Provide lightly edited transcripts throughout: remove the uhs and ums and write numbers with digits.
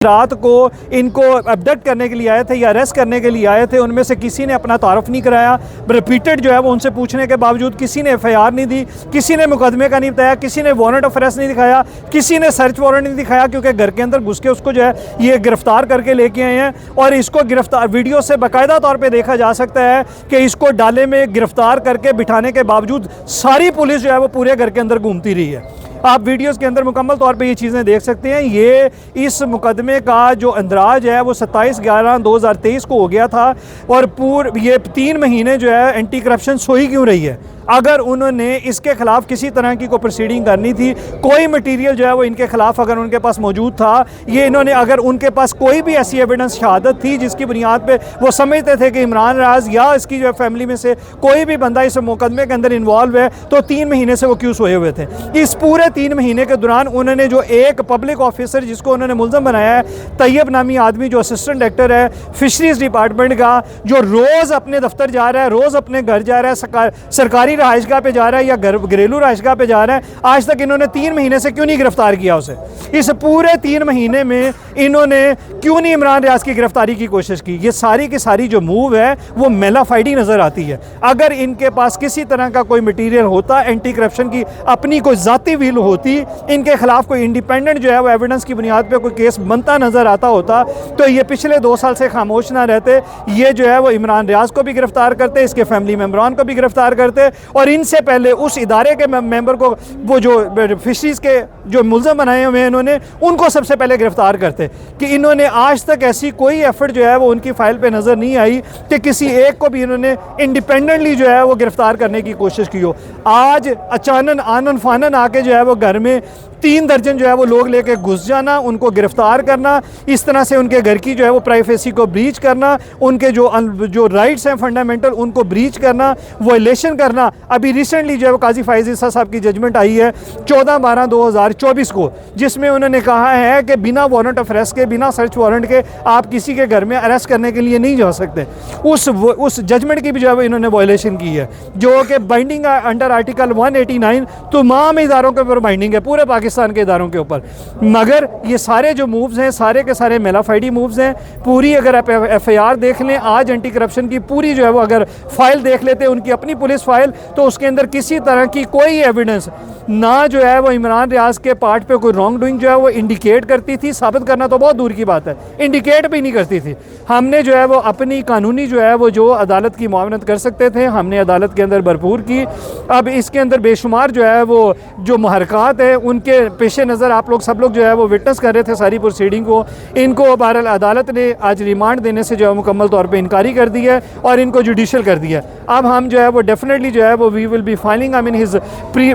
रात को इनको अबडक्ट करने के लिए आए थे या अरेस्ट करने के लिए आए थे, उनमें से किसी ने अपना तारुफ नहीं कराया। रिपीटेड जो है वो उनसे पूछने के बावजूद किसी ने एफआईआर नहीं दी, किसी ने मुकदमे का नहीं बताया, किसी ने वारंट ऑफ अरेस्ट नहीं दिखाया, किसी ने सर्च वारंट नहीं दिखाया, क्योंकि घर के अंदर घुस के उसको जो है ये गिरफ्तार करके लेके आए हैं। और इसको गिरफ्तार वीडियो से बाकायदा तौर पर देखा जा सकता है कि इसको डाले में गिरफ्तार करके बिठाने के बावजूद सारी पुलिस जो है वो पूरे घर के अंदर घूमती रही है। आप वीडियोस के अंदर मुकम्मल तौर पे ये चीज़ें देख सकते हैं। ये इस मुकदमे का जो अंदराज है वो 27/11/2023 को हो गया था और ये 3 महीने जो है एंटी करप्शन सोई क्यों रही है। अगर उन्होंने इसके ख़िलाफ़ किसी तरह की कोई प्रोसीडिंग करनी थी, कोई मटीरियल जो है वो इनके ख़िलाफ़ अगर उनके पास मौजूद था, ये इन्होंने अगर उनके पास कोई भी ऐसी एविडेंस शहादत थी जिसकी बुनियाद पे वो समझते थे कि इमरान राज या इसकी जो फैमिली में से कोई भी बंदा इस मुकदमे के अंदर इन्वॉल्व है, तो 3 महीने से वो क्यों सोए हुए थे। इस पूरे 3 महीने के दौरान उन्होंने जो एक पब्लिक ऑफिसर जिसको उन्होंने मुल्ज़म बनाया है, तैयब नामी आदमी जो असिस्टेंट डायरेक्टर है फिशरीज़ डिपार्टमेंट का, जो रोज़ अपने दफ्तर जा रहा है, रोज़ अपने घर जा रहा है, सरकारी रहायशगाह पे जा रहा है या घरेलू रहायशगाह पे जा रहा है, आज तक इन्होंने 3 महीने से क्यों नहीं गिरफ्तार किया उसे। इस पूरे 3 महीने में इन्होंने क्यों नहीं इमरान रियाज की गिरफ्तारी की कोशिश की। ये सारी की सारी जो मूव है वो मेलाफाइडी नज़र आती है। अगर इनके पास किसी तरह का कोई मटीरियल होता, एंटी करप्शन की अपनी कोई ज़ाती व्हील होती, इनके खिलाफ कोई इंडिपेंडेंट जो है वो एविडेंस की बुनियाद पर कोई केस बनता नज़र आता होता, तो ये पिछले 2 साल से खामोश ना रहते। ये जो है वो इमरान रियाज को भी गिरफ्तार करते, इसके फैमिली मेम्बरान को भी गिरफ्तार करते और इनसे पहले उस इदारे के मेंबर को, वो जो फिशरीज़ के जो मुल्ज़म बनाए हुए हैं इन्होंने, उनको सबसे पहले गिरफ्तार करते। कि इन्होंने आज तक ऐसी कोई एफर्ट जो है वो उनकी फाइल पे नज़र नहीं आई कि किसी एक को भी इन्होंने इंडिपेंडेंटली जो है वो गिरफ्तार करने की कोशिश की हो। आज अचानक आनन फानन आके जो है वो घर में 3 दर्जन जो है वो लोग लेके घुस जाना, उनको गिरफ्तार करना, इस तरह से उनके घर की जो है वो प्राइवेसी को ब्रीच करना, उनके जो राइट्स हैं फंडामेंटल उनको ब्रीच करना, वायलेशन करना। अभी रिसेंटली जो है वो काजी फायज़ ईसा साहब की जजमेंट आई है 14/12/2024 को, जिसमें उन्होंने कहा है कि बिना वारंट ऑफ अरेस्ट के, बिना सर्च वारंट के आप किसी के घर में अरेस्ट करने के लिए नहीं जा सकते। उस जजमेंट की भी जो है वो इन्होंने वायलेशन की है, जो कि बाइंडिंग अंडर आर्टिकल 189 तमाम इदारों के ऊपर बाइंडिंग है, पूरे पाकिस्तान के इदारों के ऊपर। मगर ये सारे जो मूव्स हैं सारे के सारे मेलाफाइडी मूव्स हैं। पूरी अगर आप एफआईआर देख लें, आज एंटी करप्शन की पूरी जो है वो अगर फाइल देख लेते हैं, उनकी अपनी पुलिस फाइल, तो उसके अंदर किसी तरह की कोई एविडेंस ना जो है वो इमरान रियाज के पार्ट पे कोई रॉन्ग डूइंग जो है वो इंडिकेट करती थी। साबित करना तो बहुत दूर की बात है, इंडिकेट भी नहीं करती थी। हमने जो है वो अपनी कानूनी जो है वो जो अदालत की मुआवनत कर सकते थे, हमने अदालत के अंदर भरपूर की। अब इसके अंदर बेशुमार जो है वो जो मुहरकात है उनके पेश नज़र आप लोग सब लोग जो है वो विटनेस कर रहे थे सारी प्रोसीडिंग को। इनको बहरहाल अदालत ने आज रिमांड देने से जो है मुकम्मल तौर पे इनकारी कर दी है और इनको जुडिशल कर दिया। अब हम जो है वो डेफिनेटली जो है वो we will be filing I mean his pre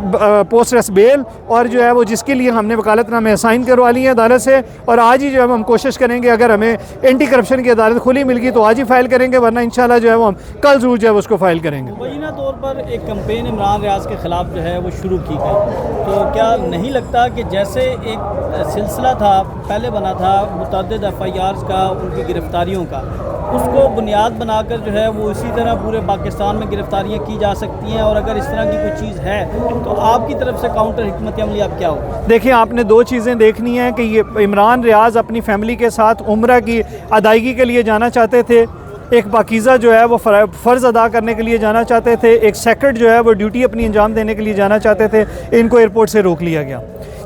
post arrest bail, और जो है वो जिसके लिए हमने वकालतनामे असाइन करवा ली हैं अदालत से। और आज ही जो है हम कोशिश करेंगे, अगर हमें एंटी करप्शन की अदालत खुली मिल गई तो आज ही फाइल करेंगे, वरना इंशाल्लाह जो है वो हम कल जरूर जो है उसको फाइल करेंगे। मुबैना तौर पर एक कैंपेन इमरान रियाज के ख़िलाफ़ जो है वो शुरू की गई, तो क्या नहीं लगता कि जैसे एक सिलसिला था पहले बना था मुतअद्दिद एफआईआर्स का, उनकी गिरफ्तारियों का, उसको बुनियाद बनाकर जो है वो इसी तरह पूरे पाकिस्तान में गिरफ्तारियां की जा सकती हैं? और अगर इस तरह की कोई चीज़ है तो आपकी तरफ से काउंटर हिकमत अमली आप क्या हो? देखिए, आपने 2 चीज़ें देखनी है कि ये इमरान रियाज अपनी फैमिली के साथ उम्रा की अदायगी के लिए जाना चाहते थे, एक पाकीज़ा जो है वो फ़र्ज़ अदा करने के लिए जाना चाहते थे, एक सेक्रेट जो है वो ड्यूटी अपनी अंजाम देने के लिए जाना चाहते थे। इनको एयरपोर्ट से रोक लिया गया।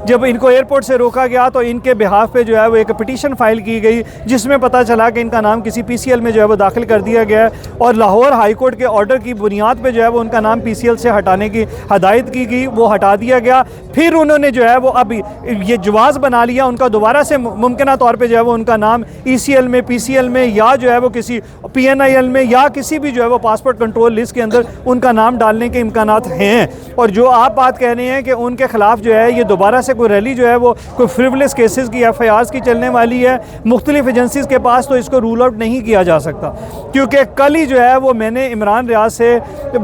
जब इनको एयरपोर्ट से रोका गया तो इनके बिहाफ पे जो है वो एक पिटीशन फाइल की गई, जिसमें पता चला कि इनका नाम किसी पीसीएल में जो है वो दाखिल कर दिया गया है और लाहौर हाई कोर्ट के ऑर्डर की बुनियाद पे जो है वो उनका नाम पीसीएल से हटाने की हदायत की गई, वो हटा दिया गया। फिर उन्होंने जो है वो अब ये जवाज़ बना लिया उनका दोबारा से मुमकिन तौर पर जो है वो उनका नाम ईसीएल में, पीसीएल में या जो है वो किसी पीएनआईएल में या किसी भी जो है वो पासपोर्ट कंट्रोल लिस्ट के अंदर उनका नाम डालने के इम्कानात हैं। और जो आप बात कह रहे हैं कि उनके खिलाफ जो है ये दोबारा से कोई रैली जो है वो कोई फ्रिवलेस केसेस की एफआईआर्स की चलने वाली है, मुख्तलिफ एजेंसीज़ के पास, तो इसको रूल आउट नहीं किया जा सकता। क्योंकि कल ही जो है वो मैंने इमरान रियाज से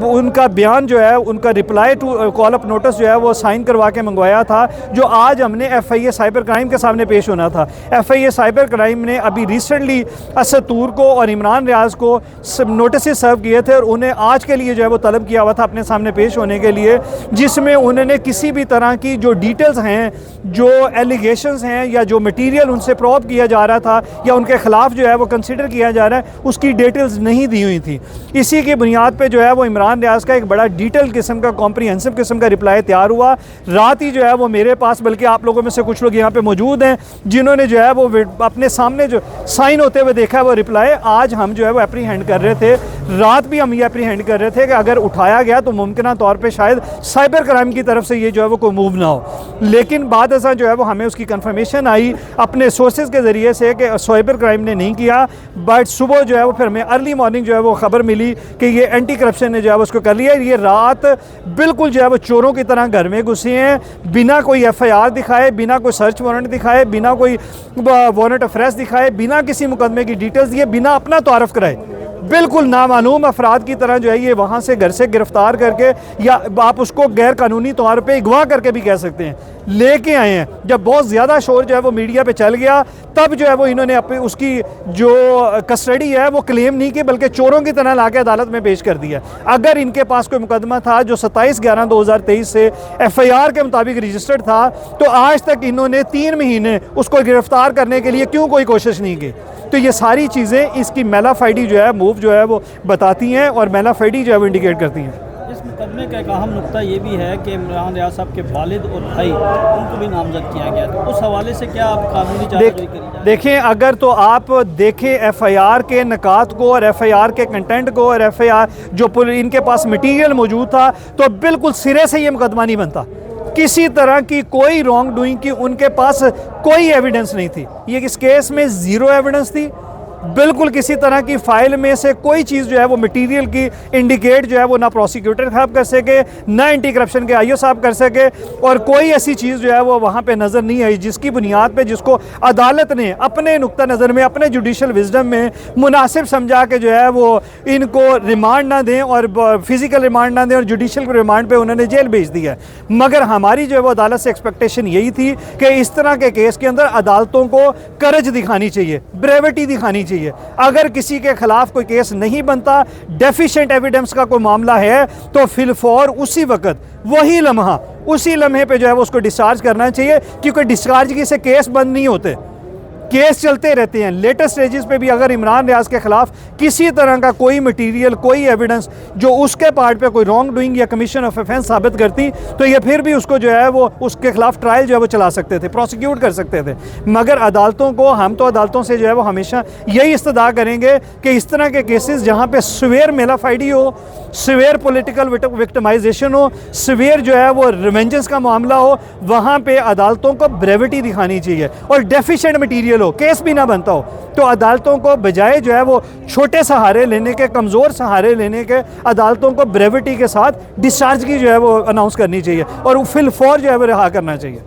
उनका बयान जो है, उनका reply to call up notice जो है वो साइन करवा के मंगवाया था, जो आज हमने एफआईए साइबर क्राइम के सामने पेश होना था। एफआईए साइबर क्राइम ने अभी रिसेंटली असद तूर को और इमरान रियाज को नोटिस सर्व किए थे और उन्हें आज के लिए जो है वो तलब किया हुआ था अपने सामने पेश होने के लिए, जिसमें उन्होंने किसी भी तरह की जो डिटेल्स हैं हैं, जो एलिगेशंस हैं या जो मटेरियल उनसे प्रोब किया जा रहा था या उनके ख़िलाफ़ जो है वो कंसिडर किया जा रहा है, उसकी डिटेल्स नहीं दी हुई थी। इसी की बुनियाद पे जो है वो इमरान रियाज का एक बड़ा डिटेल किस्म का कॉम्प्रिहेंसिव किस्म का रिप्लाई तैयार हुआ। रात ही जो है वो मेरे पास, बल्कि आप लोगों में से कुछ लोग यहाँ पे मौजूद हैं जिन्होंने जो है वो अपने सामने जो साइन होते हुए देखा है वो रिप्लाई आज हम जो है वो एप्रीहेंड कर रहे थे। रात भी हम ये एप्रीहेंड कर रहे थे कि अगर उठाया गया तो मुमकिन तौर पर शायद साइबर क्राइम की तरफ से ये जो है वो कोई मूव ना हो, लेकिन बाद ऐसा जो है वो हमें उसकी कंफर्मेशन आई अपने सोर्सेज के ज़रिए से कि साइबर क्राइम ने नहीं किया। बट सुबह जो है वो फिर हमें अर्ली मॉर्निंग जो है वो खबर मिली कि ये एंटी करप्शन ने जो है उसको कर लिया। ये रात बिल्कुल जो है वो चोरों की तरह घर में घुसे हैं, बिना कोई FIR दिखाए, बिना कोई सर्च वारंट दिखाए, बिना कोई वारंट ऑफ अरेस्ट दिखाए, बिना किसी मुकदमे की डिटेल्स दिए, बिना अपना तारफ़ कराए, बिल्कुल नामालूम अफराद की तरह जो है ये वहाँ से घर से गिरफ्तार करके, या आप उसको गैर कानूनी तौर पे अगवा करके भी कह सकते हैं, लेके आए हैं। जब बहुत ज़्यादा शोर जो है वो मीडिया पे चल गया तब जो है वो इन्होंने अपनी उसकी जो कस्टडी है वो क्लेम नहीं की, बल्कि चोरों की तरह लाके अदालत में पेश कर दिया। अगर इनके पास कोई मुकदमा था जो 27/11/2023 से FIR के मुताबिक रजिस्टर्ड था, तो आज तक इन्होंने 3 महीने उसको गिरफ्तार करने के लिए क्यों कोई कोशिश नहीं की? तो ये सारी चीज़ें इसकी मेलाफाइडी जो है मूव जो है वो बताती हैं और मेलाफाइडी जो है वो इंडिकेट करती हैं। इस मुकदमे का एक अहम नुकता ये भी है कि इमरान रियाज साहब के वालिद और भाई उनको भी नामजद किया गया, तो उस हवाले से क्या आप कानूनी चार्जशीट करी जाए? देखें, अगर तो आप देखें FIR के नकात को और FIR के कंटेंट को और FIR जो इनके पास मटीरियल मौजूद था, तो बिल्कुल सिरे से ये मुकदमा नहीं बनता। किसी तरह की कोई रॉन्ग डूइंग की उनके पास कोई एविडेंस नहीं थी। ये इस केस में ज़ीरो एविडेंस थी, बिल्कुल किसी तरह की फाइल में से कोई चीज़ जो है वो मटेरियल की इंडिकेट जो है वो ना प्रोसिक्यूटर साहब कर सके, ना एंटी करप्शन के IO साहब कर सके, और कोई ऐसी चीज़ जो है वो वहाँ पे नज़र नहीं आई जिसकी बुनियाद पे जिसको अदालत ने अपने नुक्ता नज़र में, अपने जुडिशल विजडम में मुनासिब समझा के जो है वो इनको रिमांड ना दें और फिजिकल रिमांड ना दें और जुडिशल रिमांड पर उन्होंने जेल भेज दिया। मगर हमारी जो है वो अदालत से एक्सपेक्टेशन यही थी कि इस तरह के केस के अंदर अदालतों को करज दिखानी चाहिए, ब्रेविटी दिखानी चाहिए। अगर किसी के खिलाफ कोई केस नहीं बनता, डेफिशिएंट एविडेंस का कोई मामला है, तो फिलफौर उसी वक्त वही लम्हा उसी लम्हे पे जो है वो उसको डिस्चार्ज करना चाहिए, क्योंकि डिस्चार्ज की से केस बंद नहीं होते, केस चलते रहते हैं। लेटेस्ट स्टेजेस पे भी अगर इमरान रियाज के खिलाफ किसी तरह का कोई मटेरियल, कोई एविडेंस जो उसके पार्ट पे कोई रॉन्ग डूइंग या कमीशन ऑफ ऑफेंस साबित करती, तो ये फिर भी उसको जो है वो उसके खिलाफ ट्रायल जो है वो चला सकते थे, प्रोसिक्यूट कर सकते थे। मगर अदालतों को, हम तो अदालतों से जो है वो हमेशा यही इस्तदा करेंगे कि इस तरह के केसेस जहाँ पे सिवियर मेलाफाइडी हो, सिवियर पॉलिटिकल विक्टिमाइजेशन हो, सिवियर जो है वो रिवेंजेंस का मामला हो, वहाँ पे अदालतों को ब्रेविटी दिखानी चाहिए। और डेफिशिएंट मटीरियल हो, केस भी ना बनता हो, तो अदालतों को बजाय जो है वो छोटे सहारे लेने के, कमज़ोर सहारे लेने के, अदालतों को ब्रेविटी के साथ डिस्चार्ज की जो है वो अनाउंस करनी चाहिए और फिल फॉर जो है वो रिहा करना चाहिए।